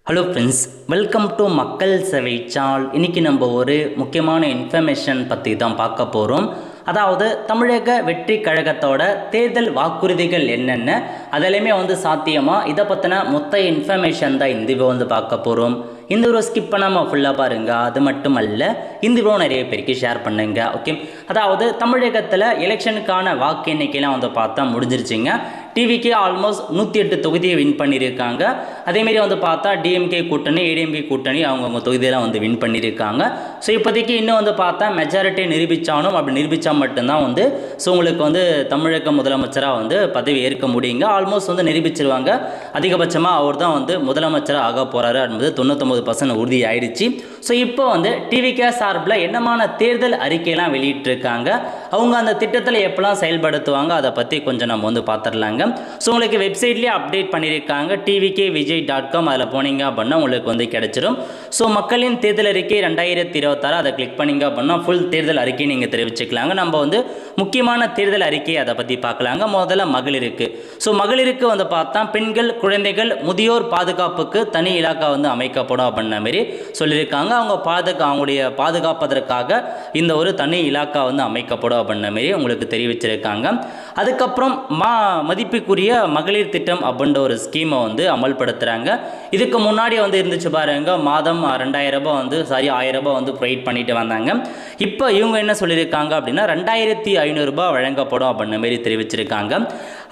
Hello friends, welcome to மக்கள் சேவை channel. இன்றைக்கி நம்ம ஒரு முக்கியமான இன்ஃபர்மேஷன் பற்றி தான் பார்க்க போகிறோம். அதாவது தமிழக வெற்றி கழகத்தோட தேர்தல் வாக்குறுதிகள் என்னென்ன, அதிலையுமே சாத்தியமாக இதை பற்றின மொத்த இன்ஃபர்மேஷன் தான் இந்த வீடியோ பார்க்க போகிறோம். இந்த வீடியோ ஸ்கிப் பண்ணாமல் ஃபுல்லாக பாருங்கள். அது மட்டும் அல்ல, இந்த வீடியோ நிறைய பேருக்கு ஷேர் பண்ணுங்க. ஓகே, அதாவது தமிழகத்தில் எலெக்ஷனுக்கான வாக்கு எண்ணிக்கைலாம் பார்த்தா முடிஞ்சிருச்சுங்க. டிவிக்கு ஆல்மோஸ்ட் 108 தொகுதியை வின் பண்ணியிருக்காங்க. அதேமாரி பார்த்தா டிஎம்கே கூட்டணி, ஏடிஎம்கே கூட்டணி அவங்கவுங்க தொகுதியெல்லாம் வின் பண்ணியிருக்காங்க. ஸோ இப்போதைக்கு இன்னும் பார்த்தா மெஜாரிட்டி நிரூபித்தாலும் அப்படி நிரூபித்தா மட்டும்தான் ஸோ உங்களுக்கு தமிழக முதலமைச்சராக பதவி ஏற்க முடியுங்க. ஆல்மோஸ்ட் நிரூபிச்சிருவாங்க. அதிகபட்சமாக அவர் தான் முதலமைச்சராக ஆக போகிறாரு என்பது 99% உறுதி ஆயிடுச்சு. ஸோ இப்போ டிவிகே சார்பில் என்னமான தேர்தல் அறிக்கையெல்லாம் வெளியிட்டிருக்காங்க, அவங்க அந்த திட்டத்தில் எப்பெல்லாம் செயல்படுத்துவாங்க அதை பற்றி கொஞ்சம் நம்ம பார்த்துடலாங்க. ஸோ உங்களுக்கு வெப்சைட்லேயே அப்டேட் பண்ணியிருக்காங்க, tvkvijay.com. அதில் போனீங்க அப்படின்னா உங்களுக்கு கிடைச்சிடும். ஸோ மக்களின் தேர்தல் அறிக்கை 2026 அதை கிளிக் பண்ணிங்க அப்படின்னா ஃபுல் தேர்தல் அறிக்கை நீங்கள் தெரிவிச்சுக்கலாங்க. நம்ம முக்கியமான தேர்தல் அறிக்கை அதை பற்றி பார்க்கலாங்க. முதல்ல மகளிருக்கு. ஸோ மகளிருக்கு பார்த்தா பெண்கள், குழந்தைகள், முதியோர் பாதுகாப்புக்கு தனி இலாக்கா அமைக்கப்படும் அப்படின்ற மாரி சொல்லியிருக்காங்க. அவங்களுடைய பாதுகாப்பதற்காக இந்த ஒரு தனி இலாக்கா அமைக்கப்படும் அப்படின்ற மாரி உங்களுக்கு தெரிவிச்சிருக்காங்க. அதுக்கப்புறம் மதிப்புக்குரிய மகளிர் திட்டம் அப்படின்ற ஒரு ஸ்கீமை அமல்படுத்துகிறாங்க. இதுக்கு முன்னாடி இருந்துச்சு பாருங்க, மாதம் 2000 ரூபாய் 1000 ரூபாய் ப்ரொவைட் பண்ணிட்டு வந்தாங்க. இப்போ இவங்க என்ன சொல்லியிருக்காங்க அப்படின்னா 2500 ரூபாய் வழங்கப்படும் அப்படின்ற மாரி தெரிவிச்சிருக்காங்க.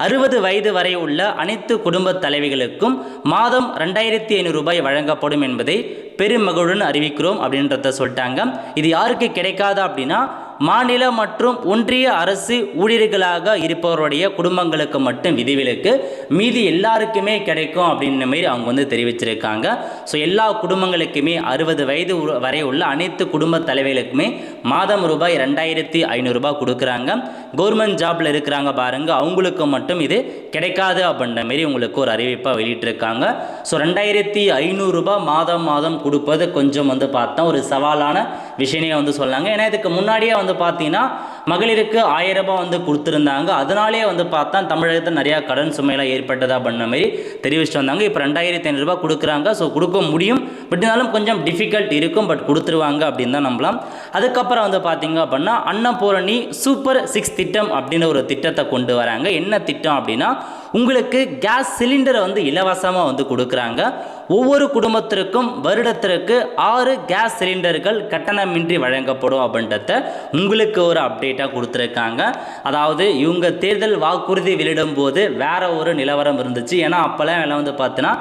60 வயது வரை உள்ள அனைத்து குடும்ப தலைவிகளுக்கும் மாதம் 2500 ரூபாய் வழங்கப்படும் என்பதை பெருமகிழ்வுடன் அறிவிக்கிறோம் அப்படின்றத சொல்லிட்டாங்க. இது யாருக்கு கிடைக்காது அப்படின்னா மாநில மற்றும் ஒன்றிய அரசு ஊழியர்களாக இருப்பவருடைய குடும்பங்களுக்கு மட்டும் விதிவிலக்கு, மீதி எல்லாருக்குமே கிடைக்கும் அப்படின்ற மாதிரி அவங்க தெரிவிச்சிருக்காங்க. ஸோ எல்லா குடும்பங்களுக்குமே 60 வயது வரை உள்ள அனைத்து குடும்ப தலைவர்களுக்குமே மாதம் ரூபாய் 2500 ரூபாய் கொடுக்குறாங்க. கவர்மெண்ட் ஜாப்ல இருக்கிறாங்க பாருங்க, அவங்களுக்கு மட்டும் இது கிடைக்காது அப்படின்ற மாரி உங்களுக்கு ஒரு அறிவிப்பாக வெளியிட்டிருக்காங்க. ஸோ 2500 ரூபாய் மாதம் மாதம் கொடுப்பது கொஞ்சம் பார்த்தா ஒரு சவாலான விஷயமே சொல்லாங்க. ஏன்னா இதுக்கு முன்னாடியே பார்த்தீங்கன்னா மகளிருக்கு 1000 ரூபாய் கொடுத்துருந்தாங்க. அதனாலே பார்த்தா தமிழகத்தில் நிறையா கடன் சுமையெல்லாம் ஏற்பட்டது அப்படின்ற மாதிரி தெரிவிச்சுட்டு வந்தாங்க. இப்போ 2500 ரூபாய் கொடுக்குறாங்க. ஸோ கொடுக்க முடியும், பட் இருந்தாலும் கொஞ்சம் டிஃபிகல்ட் இருக்கும், பட் கொடுத்துருவாங்க அப்படின்னு தான் நம்பலாம். அதுக்கப்புறம் பார்த்தீங்க அப்படின்னா அன்னபூரணி சூப்பர் 6 திட்டம் அப்படின்னு ஒரு திட்டத்தை கொண்டு வராங்க. என்ன திட்டம் அப்படின்னா உங்களுக்கு கேஸ் சிலிண்டரை இலவசமாக கொடுக்குறாங்க. ஒவ்வொரு குடும்பத்திற்கும் வருடத்திற்கு 6 கேஸ் சிலிண்டர்கள் கட்டணமின்றி வழங்கப்படும் அப்படின்றத உங்களுக்கு ஒரு அப்டேட்டாக கொடுத்துருக்காங்க. அதாவது இவங்க தேர்தல் வாக்குறுதி வெளியிடும் போது வேற ஒரு நிலவரம் இருந்துச்சு. ஏன்னா அப்போல்லாம் எல்லாம் பார்த்தீங்கன்னா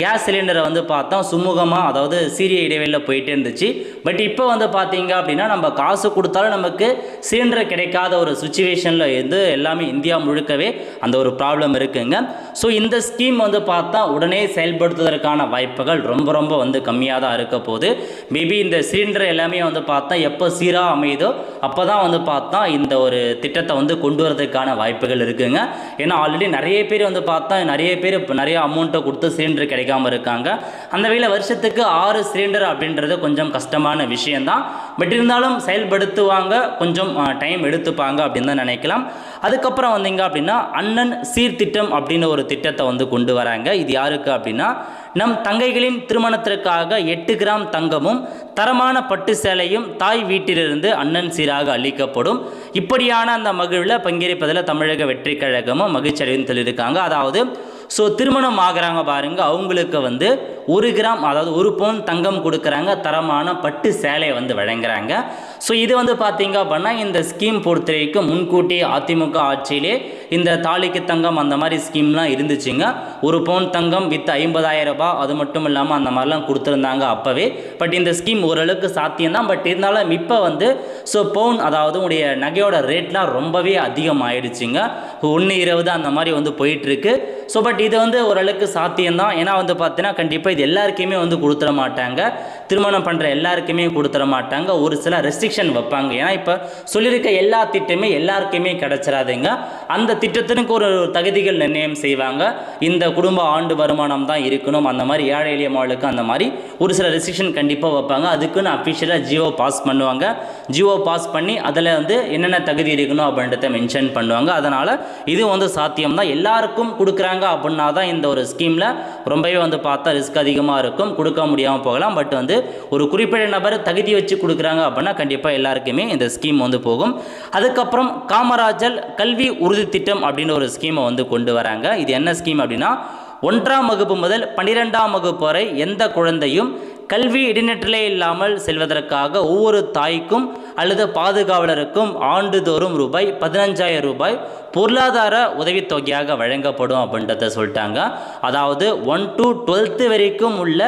கேஸ் சிலிண்டரை பார்த்தா சுமூகமாக, அதாவது சீரிய இடைவெளியில் போயிட்டே இருந்துச்சு. பட் இப்போ பார்த்தீங்க அப்படின்னா நம்ம காசு கொடுத்தாலும் நமக்கு சிலிண்டர் கிடைக்காத ஒரு சுச்சுவேஷனில் எல்லாமே இந்தியா முழுக்கவே அந்த ஒரு ப்ராப்ளம் இருக்குங்க. ஸோ இந்த ஸ்கீம் பார்த்தா உடனே செயல்படுத்துவதற்கான வாய்ப்புகள் ரொம்ப ரொம்ப கம்மியாக தான் இருக்க போகுது. மேபி இந்த சிலிண்டர் எல்லாமே பார்த்தா எப்போ சீராக அமையுதோ அப்போ தான் பார்த்தா இந்த ஒரு திட்டத்தை கொண்டு வரதுக்கான வாய்ப்புகள் இருக்குங்க. ஏன்னா ஆல்ரெடி நிறைய பேர் பார்த்தா நிறைய அமௌண்ட்டை கொடுத்து சிலிண்டர் கிடைக்காம இருக்காங்க. அந்த வகையில் வருஷத்துக்கு 6 சிலிண்டர் அப்படின்றது கொஞ்சம் கஷ்டமான விஷயம்தான். பட் இருந்தாலும் செயல்படுத்துவாங்க, கொஞ்சம் டைம் எடுத்துப்பாங்க அப்படின்னு தான் நினைக்கலாம். அதுக்கப்புறம் வந்தீங்க அப்படின்னா அண்ணன் சீர்திட்டம் அப்படின்னு ஒரு திட்டத்தை கொண்டு வராங்க. இது யாருக்கு அப்படின்னா நம் தங்கைகளின் திருமணத்திற்காக 8 கிராம் தங்கமும் தரமான பட்டு சேலையும் தாய் வீட்டிலிருந்து அண்ணன் சீராக அளிக்கப்படும். இப்படியான அந்த மகிழ்வில் பங்கேற்பதில் தமிழக வெற்றி கழகமும் மகிழ்ச்சி அடைந்து சொல்லியிருக்காங்க. அதாவது ஸோ திருமணம் ஆகிறாங்க பாருங்க, அவங்களுக்கு 1 கிராம், அதாவது 1 பவுன் தங்கம் கொடுக்குறாங்க, தரமான பட்டு சேலை வழங்குறாங்க. ஸோ இது பார்த்தீங்க அப்படின்னா இந்த ஸ்கீம் பொறுத்த வரைக்கும் முன்கூட்டி அதிமுக ஆட்சியிலே இந்த தாலிக்கு தங்கம் அந்த மாதிரி ஸ்கீம்லாம் இருந்துச்சுங்க. 1 பவுன் தங்கம் வித் 50,000 ரூபாய், அது மட்டும் இல்லாமல் அந்த மாதிரிலாம் கொடுத்துருந்தாங்க அப்போவே. பட் இந்த ஸ்கீம் ஓரளவுக்கு சாத்தியம்தான். பட் இருந்தாலும் இப்போ ஸோ பவுன், அதாவது உடைய நகையோட ரேட்லாம் ரொம்பவே அதிகமாகிடுச்சுங்க. 1.20 அந்த மாதிரி போயிட்டுருக்கு. ஸோ பட் இது ஓரளவுக்கு சாத்தியம்தான். ஏன்னா பார்த்தீங்கன்னா கண்டிப்பாக இது எல்லாருக்குமே கொடுத்துட மாட்டாங்க, திருமணம் பண்ணுற எல்லாருக்குமே கொடுத்துட மாட்டாங்க. ஒரு சில ரெஸ்ட்ரிக்ஷன் வைப்பாங்க. ஏன்னா இப்போ சொல்லியிருக்க எல்லா திட்டமே எல்லாருக்குமே கிடச்சிடாதுங்க. அந்த திட்டத்திற்கு ஒரு தகுதிகள் நிர்ணயம் செய்வாங்க. இந்த குடும்ப ஆண்டு வருமானம் தான் இருக்கணும், அந்த மாதிரி ஏழை எளிய மாடலுக்கு அந்த மாதிரி ஒரு சில ரெஸ்ட்ரிக்ஷன் கண்டிப்பாக வைப்பாங்க. அதுக்குன்னு அஃபிஷியலாக ஜியோ பாஸ் பண்ணுவாங்க. ஜியோ பாஸ் பண்ணி அதில் வந்து என்னென்ன தகுதி இருக்கணும் அப்படின்றத மென்ஷன் பண்ணுவாங்க. அதனால் இது வந்து சாத்தியம் தான். எல்லாருக்கும் கொடுக்குறாங்க அப்படின்னா தான் இந்த ஒரு ஸ்கீமில் ரொம்பவே வந்து பார்த்தா ரிஸ்க் அதிகமாக இருக்கும், கொடுக்க முடியாமல் போகலாம். பட் வந்து ஒரு குறிப்பிட்ட நபர் தகுதி வச்சு கொடுக்குறாங்க அப்படின்னா கண்டிப்பாக எல்லாருக்குமே இந்த ஸ்கீம் வந்து போகும். அதுக்கப்புறம் காமராஜர் கல்வி உறுதி திட்டம் அப்படின்னு ஒரு ஸ்கீமை வந்து கொண்டு வராங்க. இது என்ன ஸ்கீம் அப்படின்னா, 1ஆம் வகுப்பு முதல் 12ஆம் வகுப்பு வரை எந்த குழந்தையும் கல்வி இடைநிற்றலே இல்லாமல் செல்வதற்காக ஒவ்வொரு தாய்க்கும் அல்லது பாதுகாவலருக்கும் ஆண்டுதோறும் ரூபாய் 15,000 பொருளாதார உதவித்தொகையாக வழங்கப்படும் அப்படின்றத சொல்லிட்டாங்க. அதாவது 1 to 12th வரைக்கும் உள்ள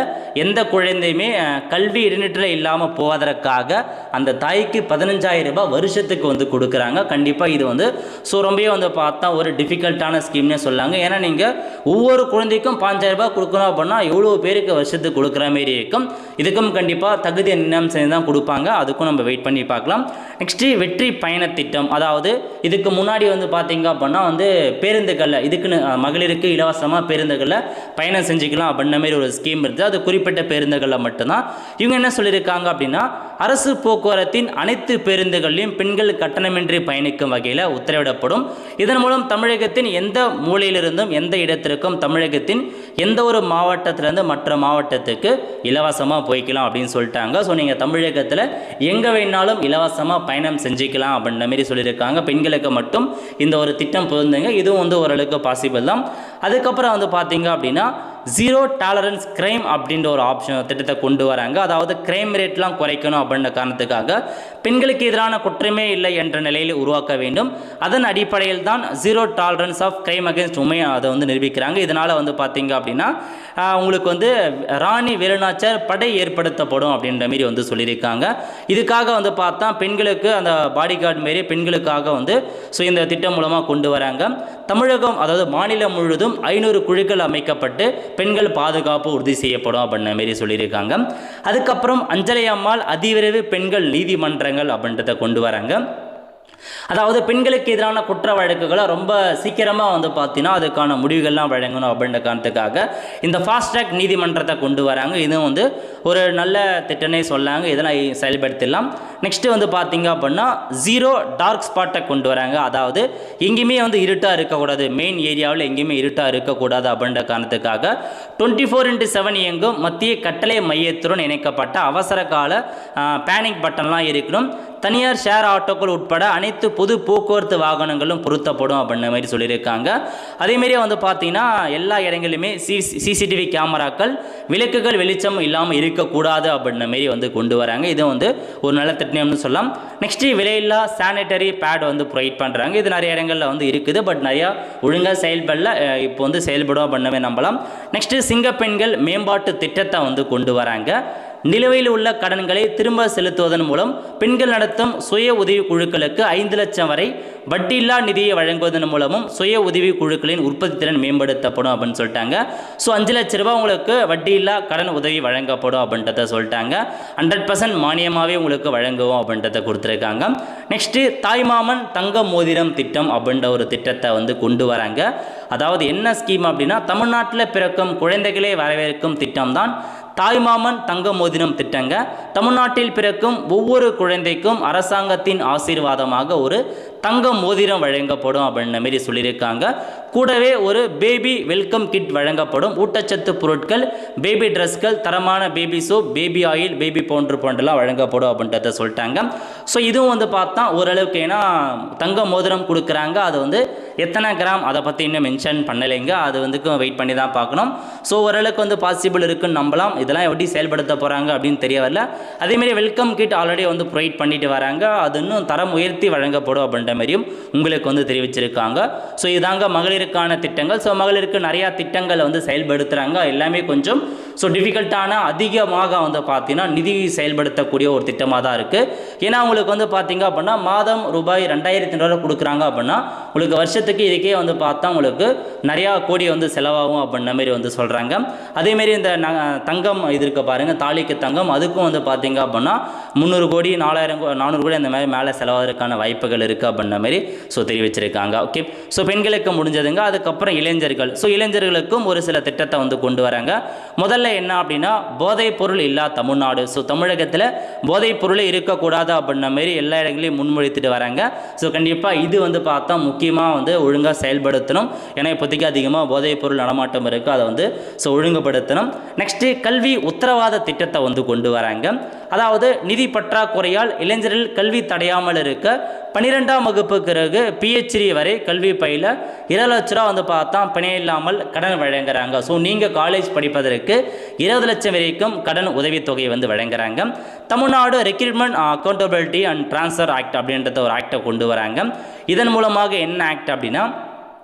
எந்த குழந்தையுமே கல்வி இடைநிற்றலே இல்லாமல் போவதற்காக அந்த தாய்க்கு 15,000 வருஷத்துக்கு வந்து கொடுக்குறாங்க. கண்டிப்பாக இது வந்து ரொம்பவே வந்து பார்த்தா ஒரு டிஃபிகல்ட்டான ஸ்கீம்னே சொல்லாங்க. ஏன்னா நீங்கள் ஒவ்வொரு குழந்தைக்கும் 5,000 கொடுக்கணும் அப்படின்னா எவ்வளோ பேருக்கு வருஷத்துக்கு கொடுக்குற மாரி இருக்கும். இதுக்கும் கண்டிப்பாக தகுதி நிர்ணயம் செய்து தான் கொடுப்பாங்க. அதுக்கும் நம்ம வெயிட் பண்ணி பார்க்கலாம். நெக்ஸ்ட்டு வெற்றி பயண திட்டம். அதாவது இதுக்கு முன்னாடி வந்து பார்த்தீங்க அப்படின்னா வந்து பேருந்துகளில் இதுக்குன்னு மகளிருக்கு இலவசமாக பேருந்துகளில் பயணம் செஞ்சுக்கலாம் அப்படின்ற மாதிரி ஒரு ஸ்கீம் இருக்குது. அது குறிப்பிட்ட பேருந்துகளில் மட்டும்தான். இவங்க என்ன சொல்லியிருக்காங்க அப்படின்னா, அரசு போக்குவரத்தின் அனைத்து பேருந்துகளிலும் பெண்கள் கட்டணமின்றி பயணிக்கும் வகையில் உத்தரவிடப்படும். இதன் மூலம் தமிழகத்தின் எந்த மூலையிலிருந்தும் எந்த இடத்திற்கும் தமிழகத்தின் எந்த ஒரு மாவட்டத்திலிருந்து மற்ற மாவட்டத்துக்கு இலவசமாக போய்க்கலாம் அப்படின்னு சொல்லிட்டாங்க. ஸோ நீங்கள் தமிழகத்தில் எங்கே வேணாலும் இலவசமாக பயணம் செஞ்சுக்கலாம் அப்படின்ற மாதிரி சொல்லியிருக்காங்க. பெண்களுக்கு மட்டும் இந்த ஒரு திட்டம் பொருந்துங்க. இதுவும் வந்து ஓரளவுக்கு பாசிபிள் தான். அதுக்கப்புறம் வந்து பார்த்தீங்க அப்படின்னா ஜீரோ டாலரன்ஸ் கிரைம் அப்படின்ற ஒரு திட்டத்தை கொண்டு வராங்க. அதாவது கிரைம் ரேட்லாம் குறைக்கணும் அப்படின்ற காரணத்துக்காக பெண்களுக்கு எதிரான குற்றமே இல்லை என்ற நிலையில் உருவாக்க வேண்டும். அதன் அடிப்படையில் தான் zero tolerance of crime against women அதை வந்து நிரூபிக்கிறாங்க. இதனால் வந்து பார்த்தீங்க அப்படின்னா உங்களுக்கு வந்து ராணி வேலுநாச்சியார் படை ஏற்படுத்தப்படும் அப்படின்ற மாரி வந்து சொல்லியிருக்காங்க. இதுக்காக வந்து பார்த்தா பெண்களுக்கு அந்த பாடி கார்டு மாரி பெண்களுக்காக வந்து இந்த திட்டம் மூலமாக கொண்டு வராங்க. தமிழகம் அதாவது மாநிலம் முழுவதும் 500 குழுக்கள் அமைக்கப்பட்டு பெண்கள் பாதுகாப்பு உறுதி செய்யப்படும் அப்படின்ற மாரி சொல்லியிருக்காங்க. அதுக்கப்புறம் அஞ்சலை அம்மாள் அதிவிரைவு பெண்கள் நீதிமன்றங்கள் அப்படின்றத கொண்டு வராங்க. அதாவது பெண்களுக்கு எதிரான குற்ற வழக்குகளை ரொம்ப சீக்கிரமாக வந்து பார்த்தீங்கன்னா அதுக்கான முடிவுகள்லாம் வழங்கணும் அப்படின்ற காரணத்துக்காக இந்த ஃபாஸ்ட் ட்ராக் நீதிமன்றத்தை கொண்டு வராங்க. இதுவும் வந்து ஒரு நல்ல திட்டனே சொல்லாங்க. இதெல்லாம் செயல்படுத்திடலாம். நெக்ஸ்ட்டு வந்து பார்த்தீங்க அப்படின்னா ஜீரோ டார்க் ஸ்பாட்டை கொண்டு வராங்க. அதாவது எங்கேயுமே வந்து இருட்டாக இருக்கக்கூடாது, மெயின் ஏரியாவில் எங்கேயுமே இருட்டாக இருக்கக்கூடாது அப்படின்ற காரணத்துக்காக 24/7 இயங்கும் மத்திய கட்டளை மையத்துடன் இணைக்கப்பட்ட அவசர கால பேனிக் பட்டன்லாம் இருக்கணும். தனியார் ஷேர் ஆட்டோக்கள் உட்பட அனைத்து பொது போக்குவரத்து வாகனங்களும் பொருத்தப்படும் அப்படின்ற மாதிரி சொல்லியிருக்காங்க. அதேமாரியே வந்து பார்த்தீங்கன்னா எல்லா இடங்களிலுமே சிசிடிவி கேமராக்கள், விளக்குகள் வெளிச்சம் இல்லாமல் இருக்கக்கூடாது அப்படின்ற மாரி வந்து கொண்டு வராங்க. இது வந்து ஒரு நல்ல திட்டம்னு சொல்லலாம். நெக்ஸ்ட்டு விலையில்லா சானிட்டரி பேட் வந்து ப்ரொவைட் பண்ணுறாங்க. இது நிறைய இடங்களில் வந்து இருக்குது, பட் நிறையா ஒழுங்காக செயல்படல. இப்போ வந்து செயல்படும் அப்படின்னவே நம்பலாம். நெக்ஸ்ட்டு சிங்கப்பெண்கள் மேம்பாட்டு திட்டத்தை வந்து கொண்டு வராங்க. நிலுவையில் உள்ள கடன்களை திரும்ப செலுத்துவதன் மூலம் பெண்கள் நடத்தும் சுய உதவி குழுக்களுக்கு 5 லட்சம் வரை வட்டியில்லா நிதியை வழங்குவதன் மூலமும் சுய உதவி குழுக்களின் உற்பத்தி திறன் மேம்படுத்தப்படும் அப்படின்னு சொல்லிட்டாங்க. 5 லட்ச ரூபாய் உங்களுக்கு வட்டியில்லா கடன் உதவி வழங்கப்படும் அப்படின்றத சொல்லிட்டாங்க. 100% மானியமாகவே உங்களுக்கு வழங்குவோம் அப்படின்றத கொடுத்துருக்காங்க. நெக்ஸ்ட்டு தாய்மாமன் தங்க மோதிரம் திட்டம் அப்படின்ற ஒரு திட்டத்தை வந்து கொண்டு வராங்க. அதாவது என்ன ஸ்கீம் அப்படின்னா, தமிழ்நாட்டில் பிறக்கும் குழந்தைகளை வரவேற்கும் திட்டம் தான் தாய்மாமன் தங்க மோதிரம் திட்டங்க. தமிழ்நாட்டில் பிறக்கும் ஒவ்வொரு குழந்தைக்கும் அரசாங்கத்தின் ஆசீர்வாதமாக ஒரு தங்க மோதிரம் வழங்கப்படும் அப்படின்ற மாரி சொல்லியிருக்காங்க. கூடவே ஒரு பேபி வெல்கம் கிட் வழங்கப்படும். ஊட்டச்சத்து பொருட்கள், பேபி ட்ரெஸ்கள், தரமான baby soap, baby oil, baby powder போன்றெல்லாம் வழங்கப்படும் அப்படின்றத சொல்லிட்டாங்க. இதுவும் வந்து பார்த்தா ஓரளவுக்கு ஏன்னா தங்க மோதிரம் கொடுக்குறாங்க. அது வந்து எத்தனை கிராம் அதை பற்றி இன்னும் மென்ஷன் பண்ணலைங்க. அது வந்து வெயிட் பண்ணி தான் பார்க்கணும். ஓரளவுக்கு வந்து பாசிபிள் இருக்குன்னு நம்பலாம். இதெல்லாம் எப்படி செயல்படுத்த போகிறாங்க அப்படின்னு தெரிய வரல. அதேமாரி வெல்கம் கிட் ஆல்ரெடி வந்து ப்ரொவைட் பண்ணிட்டு வராங்க. அது இன்னும் தரம் உயர்த்தி வழங்கப்படும் அப்படின்ற மாதிரியும் உங்களுக்கு வந்து தெரிவிச்சிருக்காங்க. இதாங்க மகளிருக்கான திட்டங்கள். மகளிருக்கு நிறையா திட்டங்களை வந்து செயல்படுத்துகிறாங்க. எல்லாமே கொஞ்சம் ஸோ டிஃபிகல்ட்டான அதிகமாக வந்து பார்த்தீங்கன்னா நிதி செயல்படுத்தக்கூடிய ஒரு திட்டமாக தான் இருக்குது. ஏன்னா உங்களுக்கு வந்து பார்த்தீங்க அப்படின்னா மாதம் ரூபாய் 2500 கொடுக்குறாங்க அப்படின்னா உங்களுக்கு வருஷத்துக்கு இதுக்கே வந்து பார்த்தா உங்களுக்கு நிறையா கோடி வந்து செலவாகும் அப்படின்ற மாதிரி வந்து சொல்கிறாங்க. அதேமாரி இந்த தங்கம் இது இருக்க பாருங்கள், தாலிக்கு தங்கம், அதுக்கும் வந்து பார்த்தீங்க அப்படின்னா 300 கோடி 400 கோடி அந்த மாதிரி மேலே செலவாகிறதுக்கான வாய்ப்புகள் இருக்குது அப்படின்ற மாதிரி ஸோ தெரிவிச்சிருக்காங்க. ஓகே, ஸோ பெண்களுக்கு முடிஞ்சதுங்க. அதுக்கப்புறம் இளைஞர்கள், ஸோ இளைஞர்களுக்கும் ஒரு சில திட்டத்தை வந்து கொண்டு வராங்க. முதல்ல என்ன அப்படின்னா போதைப் பொருள் இல்லா தமிழ்நாடு. ஸோ தமிழகத்தில் போதைப் பொருளே இருக்கக்கூடாது அப்படின்ற மாதிரி எல்லா இடங்களையும் முன்மொழித்துட்டு வராங்க. ஸோ கண்டிப்பாக இது வந்து பார்த்தா முக்கியமாக வந்து ஒழுங்காக செயல்படுத்தணும். ஏன்னா இப்போதைக்கு அதிகமாக போதைப் பொருள் நடமாட்டம் இருக்குது, அதை வந்து ஸோ ஒழுங்குபடுத்தணும். நெக்ஸ்ட்டு கல்வி உத்தரவாத திட்டத்தை வந்து கொண்டு வராங்க. அதாவது நிதி பற்றாக்குறையால் இளைஞர்கள் கல்வி தடையாமல் இருக்க 12ஆம் வகுப்பு பிறகு PhD வரை கல்வி பயில 20 லட்ச ரூபா வந்து பார்த்தா பிணை இல்லாமல் கடன் வழங்குறாங்க. ஸோ நீங்கள் காலேஜ் படிப்பதற்கு 20 லட்சம் வரைக்கும் கடன் உதவித்தொகை வந்து வழங்குறாங்க. Tamil Nadu recruitment accountability and transfer act அப்படின்றத ஒரு ஆக்டை கொண்டு வராங்க. இதன் மூலமாக என்ன ஆக்ட் அப்படின்னா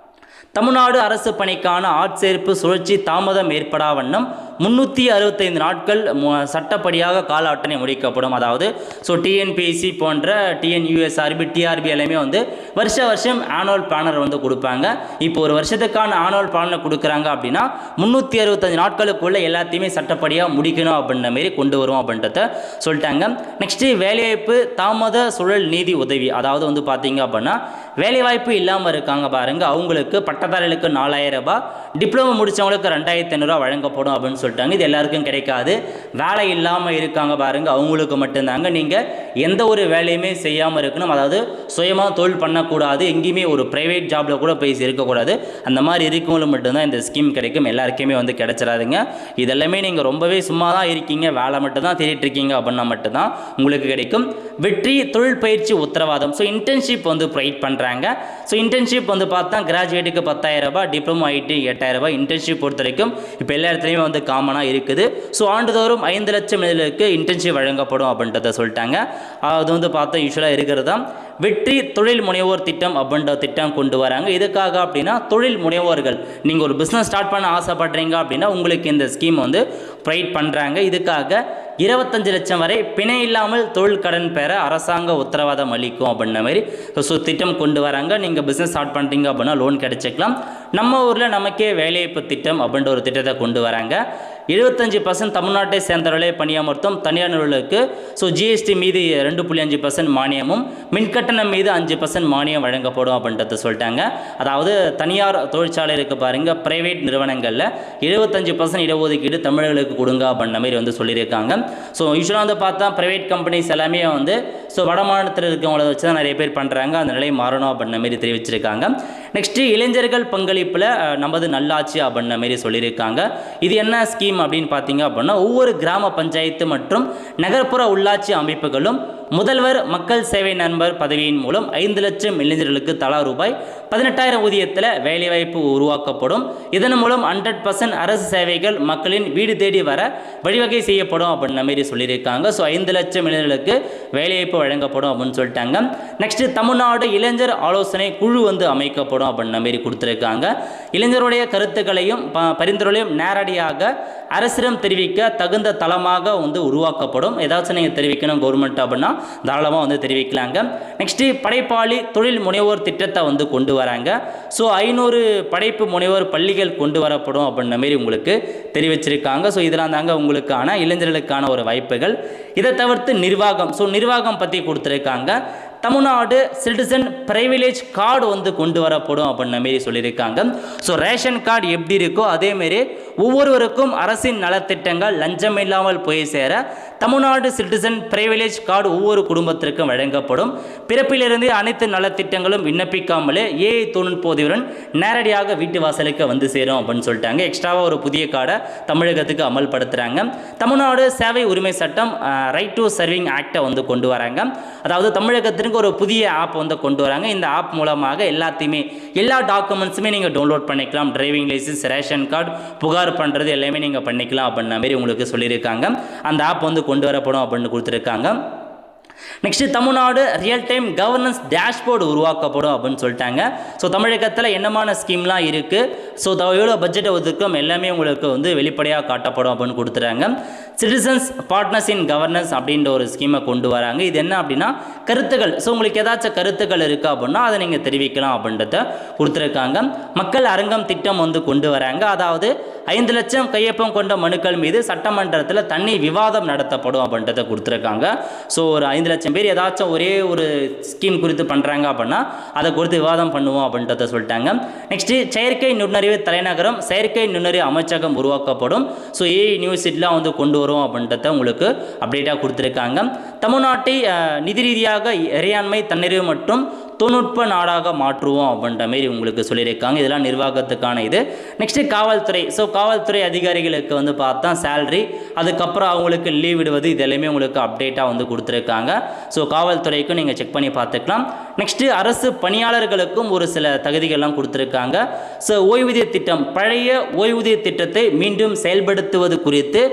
தமிழ்நாடு அரசு பணிக்கான ஆட்சேர்ப்பு சுழற்சி தாமதம் ஏற்படா வண்ணம் 365 நாட்கள் சட்டப்படியாக கால அட்டணை முடிக்கப்படும். அதாவது ஸோ TNPSC போன்ற TNUSRB TRB எல்லாமே வந்து வருஷம் ஆனுவல் பிளானர் வந்து கொடுப்பாங்க. இப்போ ஒரு வருஷத்துக்கான ஆனுவல் பிளானர் கொடுக்குறாங்க அப்படின்னா 365 நாட்களுக்குள்ளே எல்லாத்தையுமே சட்டப்படியாக முடிக்கணும் அப்படின்ற மாரி கொண்டு வரும் அப்படின்றத சொல்லிட்டாங்க. நெக்ஸ்ட்டு வேலைவாய்ப்பு தாமத சுழல் நீதி உதவி. அதாவது வந்து பார்த்தீங்க அப்படின்னா வேலைவாய்ப்பு இல்லாமல் இருக்காங்க பாருங்கள், அவங்களுக்கு பட்டதாரிகளுக்கு 4000 ரூபாய், டிப்ளமோ முடித்தவங்களுக்கு 2500 வழங்கப்படும் அப்படின்னு சொல்லிட்டாங்க. இது எல்லாருக்கும் கிடைக்காது. வேலை இல்லாமல் இருக்காங்க பாருங்கள், அவங்களுக்கு மட்டும்தாங்க. நீங்கள் எந்த ஒரு வேலையுமே செய்யாமல் இருக்கணும். அதாவது சுயமாக தொழில் பண்ணக்கூடாது, எங்கேயுமே ஒரு ப்ரைவேட் ஜாபில் கூட போய் இருக்கக்கூடாது. அந்த மாதிரி இருக்கவங்களுக்கு மட்டும்தான் இந்த ஸ்கீம் கிடைக்கும். எல்லாருக்குமே வந்து கிடைச்சிடாதுங்க. இதெல்லாமே நீங்கள் ரொம்பவே சும்மா தான் இருக்கீங்க, வேலை மட்டும்தான் தேடிட்டு இருக்கீங்க அப்படின்னா மட்டும்தான் உங்களுக்கு கிடைக்கும். வெற்றி தொழில் பயிற்சி உத்தரவாதம். ஸோ இன்டர்ன்ஷிப் வந்து ப்ரொவைட் பண்ணுறாங்க. ஸோ இன்டர்ன்ஷிப் வந்து பார்த்தா கிராஜுவேட்டுக்கு 10,000 ரூபாய், டிப்ளமோ ஐடி 8,000 ரூபாய். இன்டர்ன்ஷிப் பொறுத்த வரைக்கும் இப்போ எல்லா இடத்துலையுமே வந்து காமனாக இருக்குது. ஸோ ஆண்டுதோறும் 5 லட்சம் இளைஞர்களுக்கு இன்டர்ன்ஷிப் வழங்கப்படும் அப்படின்றத சொல்லிட்டாங்க. அது வந்து பார்த்தா யூஸ்வலாக இருக்கிறது தான். வெற்றி தொழில் முனைவோர் திட்டம் அப்படின்ற திட்டம் கொண்டு வராங்க. இதுக்காக அப்படின்னா தொழில் முனைவோர்கள், நீங்கள் ஒரு பிஸ்னஸ் ஸ்டார்ட் பண்ண ஆசைப்படுறீங்க அப்படின்னா உங்களுக்கு இந்த ஸ்கீம் வந்து ப்ரொவைட் பண்ணுறாங்க. இதுக்காக 25 லட்சம் வரை பிணை இல்லாமல் தொழில் கடன் பெற அரசாங்க உத்தரவாதம் அளிக்கும் அப்படின்ற மாதிரி ஸோ திட்டம் கொண்டு வராங்க. நீங்கள் பிஸ்னஸ் ஸ்டார்ட் பண்ணுறீங்க அப்படின்னா லோன் கிடைச்சிக்கலாம். நம்ம ஊரில் நமக்கே வேலைவாய்ப்பு திட்டம் அப்படின்ற ஒரு திட்டத்தை கொண்டு வராங்க. 75% தமிழ்நாட்டை சேர்ந்தவர்களே பணியமர்த்தும் தனியார் நிறுவனங்களுக்கு ஸோ GST மீது 2.5% மானியமும் மின்கட்டணம் மீது 5% மானியம் வழங்கப்படும் அப்படின்றத சொல்லிட்டாங்க. அதாவது தனியார் தொழிற்சாலை இருக்குது பாருங்கள், ப்ரைவேட் நிறுவனங்களில் 75% இடஒதுக்கீடு தமிழர்களுக்கு கொடுங்க அப்படின்ற மாதிரி வந்து சொல்லியிருக்காங்க. ஸோ யூஸ்வலாக வந்து பார்த்தா ப்ரைவேட் கம்பெனிஸ் எல்லாமே வந்து ஸோ வடமாநிலத்தில் இருக்கவங்கள வச்சு தான் நிறைய பேர் பண்ணுறாங்க. அந்த நிலை மாறணும் அப்படின்ற மாதிரி தெரிவிச்சிருக்காங்க. நெக்ஸ்ட்டு இளைஞர்கள் பங்களிப்பில் நமது நல்லாட்சி அப்படின்ற மாதிரி சொல்லியிருக்காங்க. இது என்ன ஸ்கீம் அப்படின்னு பார்த்தீங்க அப்படின்னா ஒவ்வொரு கிராம பஞ்சாயத்து மற்றும் நகர்ப்புற உள்ளாட்சி அமைப்புகளும் முதல்வர் மக்கள் சேவை நண்பர் பதவியின் மூலம் 5 லட்சம் இளைஞர்களுக்கு தலா ரூபாய் 18,000 ஊதியத்தில் வேலைவாய்ப்பு உருவாக்கப்படும். இதன் மூலம் 100% அரசு சேவைகள் மக்களின் வீடு தேடி வர வழிவகை செய்யப்படும் அப்படின்ற மாதிரி சொல்லியிருக்காங்க. ஸோ 5 லட்சம் இளைஞர்களுக்கு வேலைவாய்ப்பு வழங்கப்படும் அப்படின்னு சொல்லிட்டாங்க. நெக்ஸ்ட்டு தமிழ்நாடு இளைஞர் ஆலோசனை குழு வந்து அமைக்கப்படும் அப்படின்ற மாதிரி கொடுத்துருக்காங்க. இளைஞருடைய கருத்துக்களையும் பரிந்துரைகளையும் நேரடியாக அரசிடம் தெரிவிக்க தகுந்த தளமாக வந்து உருவாக்கப்படும். ஏதாச்சும் நீங்கள் தெரிவிக்கணும் கவர்மெண்ட் அப்படின்னா தாராளமாக வந்து தெரிவிக்கலாங்க. நெக்ஸ்ட்டு படைப்பாளி தொழில் முனைவோர் திட்டத்தை வந்து கொண்டு வராங்க. ஸோ 500 படைப்பு முனைவோர் பள்ளிகள் கொண்டு வரப்படும் அப்படின்ற மாரி உங்களுக்கு தெரிவிச்சிருக்காங்க. ஸோ இதெல்லாம் தாங்க உங்களுக்கான இளைஞர்களுக்கான ஒரு வாய்ப்புகள். இதை தவிர்த்து நிர்வாகம், ஸோ நிர்வாகம் பற்றி கொடுத்துருக்காங்க. தமிழ்நாடு சிட்டிசன் பிரைவிலேஜ் கார்டு வந்து கொண்டு வரப்படும் அப்படின்ற மாரி சொல்லியிருக்காங்க. ஸோ ரேஷன் கார்டு எப்படி இருக்கோ அதேமாரி ஒவ்வொருவருக்கும் அரசின் நலத்திட்டங்கள் லஞ்சம் இல்லாமல் போய் சேர தமிழ்நாடு சிட்டிசன் பிரைவிலேஜ் கார்டு ஒவ்வொரு குடும்பத்திற்கும் வழங்கப்படும். பிறப்பிலிருந்து அனைத்து நலத்திட்டங்களும் விண்ணப்பிக்காமலே AI தொழில்நுட்ப நேரடியாக வீட்டு வாசலுக்கு வந்து சேரும் அப்படின்னு சொல்லிட்டாங்க. எக்ஸ்ட்ராவாக ஒரு புதிய கார்டை தமிழகத்துக்கு அமல்படுத்துகிறாங்க. தமிழ்நாடு சேவை உரிமை சட்டம் ரைட் டு சர்விங் ஆக்டை வந்து கொண்டு வராங்க. அதாவது தமிழகத்திற்கு ஒரு புதிய ஆப் வந்து கொண்டு வராங்க. இந்த ஆப் மூலமாக எல்லா டாக்குமெண்ட்ஸுமே நீங்கள் டவுன்லோட் பண்ணிக்கலாம். டிரைவிங் லைசன்ஸ், ரேஷன் கார்டு, புகார் பண்ணுறது எல்லாமே நீங்கள் பண்ணிக்கலாம் அப்படின்ற மாதிரி உங்களுக்கு சொல்லியிருக்காங்க. அந்த ஆப் வந்து கொண்டு வரப்படும் அப்படின்னு கொடுத்துருக்காங்க. Next Tamil Nadu real time governance dashboard உருவாக்கப்படும் அப்படின்னு சொல்லிட்டாங்க. ஸோ தமிழகத்தில் என்னமான ஸ்கீம்லாம் இருக்குது, ஸோ எவ்வளோ பட்ஜெட்டை ஒதுக்கும் எல்லாமே உங்களுக்கு வந்து வெளிப்படையாக காட்டப்படும் அப்படின்னு கொடுத்துறாங்க. சிட்டிசன்ஸ் பார்ட்னர்ஸ் இன் கவர்னன்ஸ் அப்படின்ற ஒரு ஸ்கீமை கொண்டு வராங்க. இது என்ன அப்படின்னா கருத்துக்கள். ஸோ உங்களுக்கு ஏதாச்சும் கருத்துக்கள் இருக்குது அப்படின்னா அதை நீங்கள் தெரிவிக்கலாம் அப்படின்றத கொடுத்துருக்காங்க. மக்கள் அரங்கம் திட்டம் வந்து கொண்டு வராங்க. அதாவது 5 லட்சம் கையொப்பம் கொண்ட மனுக்கள் மீது சட்டமன்றத்தில் தனி விவாதம் நடத்தப்படும் அப்படின்றத கொடுத்துருக்காங்க. ஸோ ஒரு 5 லட்சம் பேர் ஏதாச்சும் ஒரே ஒரு ஸ்கீம் குறித்து பண்ணுறாங்க அப்படின்னா அதை குறித்து விவாதம் பண்ணுவோம் அப்படின்றத சொல்லிட்டாங்க. நெக்ஸ்ட்டு செயற்கை நுண்ணறிவு தலைநகரம் செயற்கை நுண்ணறிவு அமைச்சகம் உருவாக்கப்படும். ஸோ யூனிவர்சிட்டிலாம் வந்து கொண்டு வரும் அப்படின்றத உங்களுக்கு அப்டேட்டாக கொடுத்துருக்காங்க. தமிழ்நாட்டை நிதி ரீதியாக இறையாண்மை தன்னிறைவு மற்றும் தொழில்நுட்ப நாடாக மாற்றுவோம் அப்படின்ற மாரி உங்களுக்கு சொல்லியிருக்காங்க. இதெல்லாம் நிர்வாகத்துக்கான இது. நெக்ஸ்ட்டு காவல்துறை. ஸோ காவல்துறை அதிகாரிகளுக்கு வந்து பார்த்தா சேலரி, அதுக்கப்புறம் அவங்களுக்கு லீவ் விடுவது, இது எல்லாமே உங்களுக்கு அப்டேட்டாக வந்து கொடுத்துருக்காங்க. ஸோ காவல்துறைக்கும் நீங்கள் செக் பண்ணி பார்த்துக்கலாம். நெக்ஸ்ட்டு அரசு பணியாளர்களுக்கும் ஒரு சில தகுதிகள்லாம் கொடுத்துருக்காங்க. ஸோ ஓய்வூதிய திட்டம், பழைய ஓய்வூதிய திட்டத்தை மீண்டும் செயல்படுத்துவது குறித்து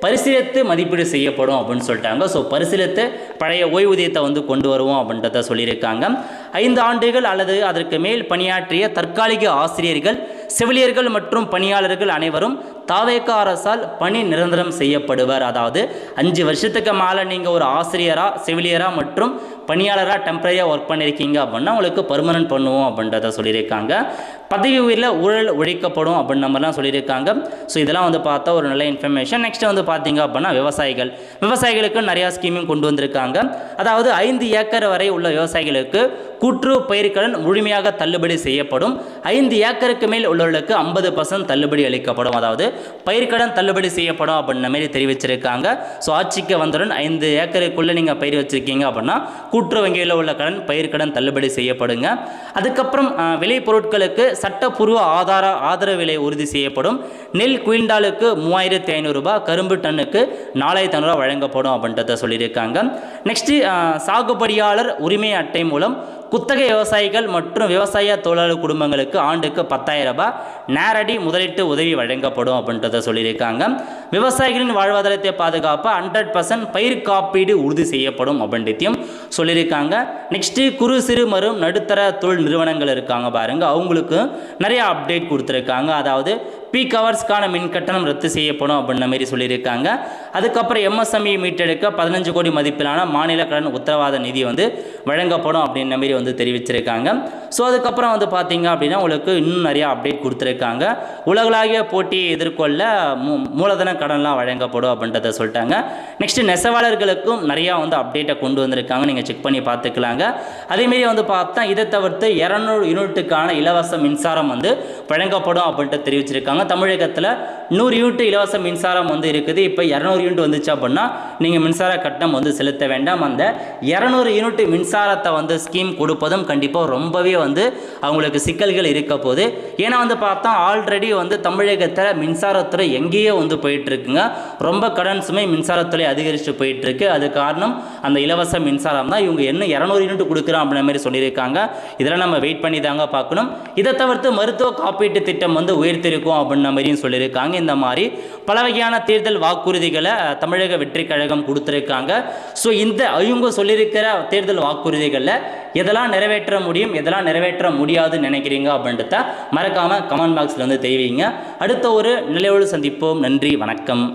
பரிசீலித்து மதிப்பீடு செய்யப்படும் அப்படின்னு சொல்லிட்டாங்க. ஸோ பரிசீலித்து பழைய ஓய்வூதியத்தை வந்து கொண்டு வருவோம் அப்படின்றத சொல்லியிருக்காங்க. 5 ஆண்டுகள் அல்லது அதற்கு மேல் பணியாற்றிய தற்காலிக ஆசிரியர்கள், செவிலியர்கள் மற்றும் பணியாளர்கள் அனைவரும் தாவேக அரசால் பணி நிரந்தரம் செய்யப்படுவர். அதாவது 5 வருஷத்துக்கு மேலே நீங்கள் ஒரு ஆசிரியராக, செவிலியராக மற்றும் பணியாளராக டெம்பரரியாக ஒர்க் பண்ணியிருக்கீங்க அப்படின்னா உங்களுக்கு பர்மனன்ட் பண்ணுவோம் அப்படின்றத சொல்லியிருக்காங்க. பதவி உயர்வில் ஊழல் ஒழிக்கப்படும் அப்படின்ற மாதிரிலாம் சொல்லியிருக்காங்க. ஸோ இதெல்லாம் வந்து பார்த்தா ஒரு நல்ல இன்ஃபர்மேஷன். நெக்ஸ்ட் வந்து பார்த்தீங்க அப்படின்னா விவசாயிகளுக்கு நிறையா ஸ்கீமும் கொண்டு வந்திருக்காங்க. அதாவது 5 ஏக்கர் வரை உள்ள விவசாயிகளுக்கு கூட்டுறவு பயிர்க்கடன் முழுமையாக தள்ளுபடி செய்யப்படும். 5 ஏக்கருக்கு மேல் உள்ளவர்களுக்கு 50% தள்ளுபடி அளிக்கப்படும். அதாவது பயிர்க்கடன் தள்ளுபடி செய்யப்படும் அப்படின்ற மாதிரி தெரிவிச்சிருக்காங்க. ஸோ ஆட்சிக்கு வந்தவுடன் 5 ஏக்கருக்குள்ளே நீங்கள் பயிர் வச்சுருக்கீங்க அப்படின்னா கூட்டுறவு வங்கியில் உள்ள பயிர்க்கடன் தள்ளுபடி செய்யப்படுங்க. அதுக்கப்புறம் விலை பொருட்களுக்கு சட்டப்பூர்வ ஆதரவு விலை உறுதி செய்யப்படும். நெல் குவிண்டாலுக்கு 3500 ரூபாய், கரும்பு டன்னுக்கு 4500 ரூபாய் வழங்கப்படும் அப்படின்றத சொல்லியிருக்காங்க. நெக்ஸ்ட்டு சாகுபடியாளர் உரிமை அட்டை மூலம் குத்தகை விவசாயிகள் மற்றும் விவசாய தொழிலாளர் குடும்பங்களுக்கு ஆண்டுக்கு 10,000 ரூபாய் நேரடி முதலீட்டு உதவி வழங்கப்படும் அப்படின்றத சொல்லியிருக்காங்க. விவசாயிகளின் வாழ்வாதாரத்தை பாதுகாப்ப 100% பயிர் காப்பீடு உறுதி செய்யப்படும் அப்படின்றதையும் சொல்லியிருக்காங்க. நெக்ஸ்ட்டு குறு சிறு மற்றும் நடுத்தர தொழில் நிறுவனங்கள் இருக்காங்க பாருங்கள், அவங்களுக்கு நிறைய அப்டேட் கொடுத்துருக்காங்க. அதாவது பீக் ஹவர்ஸ்க்கான மின் கட்டணம் ரத்து செய்யப்படும் அப்படின்ற மாதிரி சொல்லியிருக்காங்க. அதுக்கப்புறம் எம்எஸ்எம்இ மீட்டெடுக்க 15 கோடி மதிப்பிலான மாநில கடன் உத்தரவாத நிதி வந்து வழங்கப்படும் அப்படின்ற மாதிரி வந்து தெரிவிச்சிருக்காங்க. ஸோ அதுக்கப்புறம் வந்து பார்த்தீங்க அப்படின்னா உங்களுக்கு இன்னும் நிறையா அப்டேட் கொடுத்துருக்காங்க. உலகளாவிய போட்டியை எதிர்கொள்ள மூலதன கடன்லாம் வழங்கப்படும் அப்படின்றத சொல்லிட்டாங்க. நெக்ஸ்ட்டு நெசவாளர்களுக்கும் நிறையா வந்து அப்டேட்டை கொண்டு வந்திருக்காங்க, நீங்கள் செக் பண்ணி பார்த்துக்கலாங்க. அதேமாரி வந்து பார்த்தா இதை தவிர்த்து 200 யூனிட்டுக்கான இலவச மின்சாரம் வந்து வழங்கப்படும் அப்படின்ட்டு தெரிவிச்சிருக்காங்க. தமிழகத்தில் 100 யூனிட் இலவச மின்சாரம் வந்து இருக்குது. இப்போ 200 யூனிட் வந்துச்சு அப்படின்னா நீங்கள் மின்சார கட்டணம் வந்து செலுத்த வேண்டாம். அந்த 200 யூனிட் மின்சாரத்தை வந்து ஸ்கீம் கொடுப்பதும் கண்டிப்பாக ரொம்பவே வந்து அவங்களுக்கு சிக்கல்கள் இருக்க போகுது. ஏன்னா வந்து பார்த்தா ஆல்ரெடி வந்து தமிழகத்தில் மின்சாரத்துறை எங்கேயோ வந்து போயிட்டுருக்குங்க. ரொம்ப கடன் சுமை மின்சாரத்துறை அதிகரித்து போயிட்டுருக்கு. அது காரணம் அந்த இலவச மின்சாரம் தான். இவங்க என்ன 200 யூனிட் கொடுக்குறோம் அப்படின்ற மாதிரி சொல்லியிருக்காங்க. இதெல்லாம் நம்ம வெயிட் பண்ணி தாங்க பார்க்கணும். இதை தவிர்த்து மருத்துவ காப்பீட்டு திட்டம் வந்து உயர்த்திருக்கும் அப்படின்ற மாதிரியும் சொல்லியிருக்காங்க. இந்த மாதிரி பல வகையான தேர்தல் வாக்குறுதிகளை தமிழக வெற்றி கழகம் கொடுத்துருக்காங்க. ஸோ இவங்க சொல்லியிருக்கிற தேர்தல் வாக்குறுதிகளில் எதெல்லாம் நிறைவேற்ற முடியும், எதெல்லாம் நிறைவேற்ற முடியாதுன்னு நினைக்கிறீங்க அப்படின்றத மறக்காமல் கமெண்ட் பாக்ஸில் வந்து தெரிவிங்க. அடுத்த ஒரு நிலையோடு சந்திப்போம். நன்றி, வணக்கம்.